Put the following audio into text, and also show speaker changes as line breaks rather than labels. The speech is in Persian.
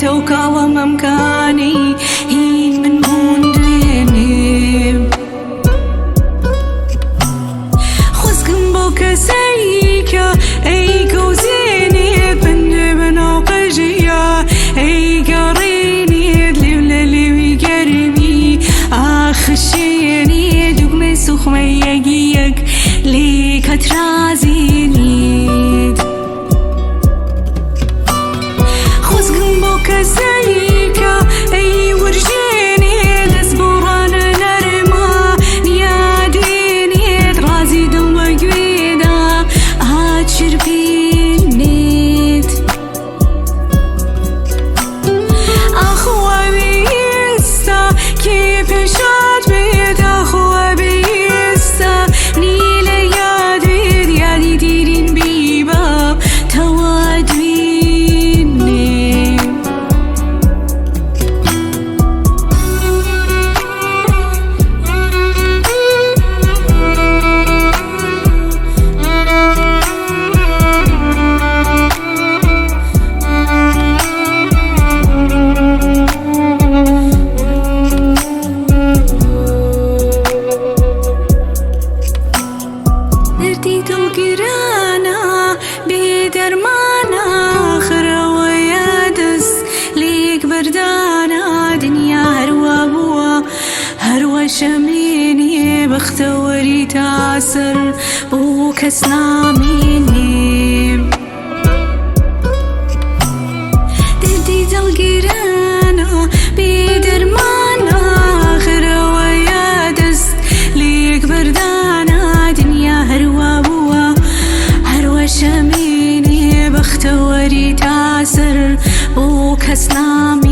توكا وممكاني هي من بونديني خزقن بوكا سيكا اي كوزيني بند بنا قجيا اي قريني دلولي ويقربي اخشيني دقمي سخمي يقيق ليك ترازيني خزقن بوكا سيكا اي ورجيني دزبوران نرما نياديني درازي دم وقويدا هاتشربينيت اخوة بيستا كيف شاد بيت اخوة بيستا نيلة ياديد يادي ديرين بيبا توادويني دردي دلقرانا بدرمانا خرا ويادس ليك بردانا دنيا هروا بوا هروا شميني بختوري تاسر بوك سناميني دردي دلقرانا بدرمانا خرا ويادس ليك بردانا دنيا هروا بوا هروا شميني بختوري تاسر بوك سناميني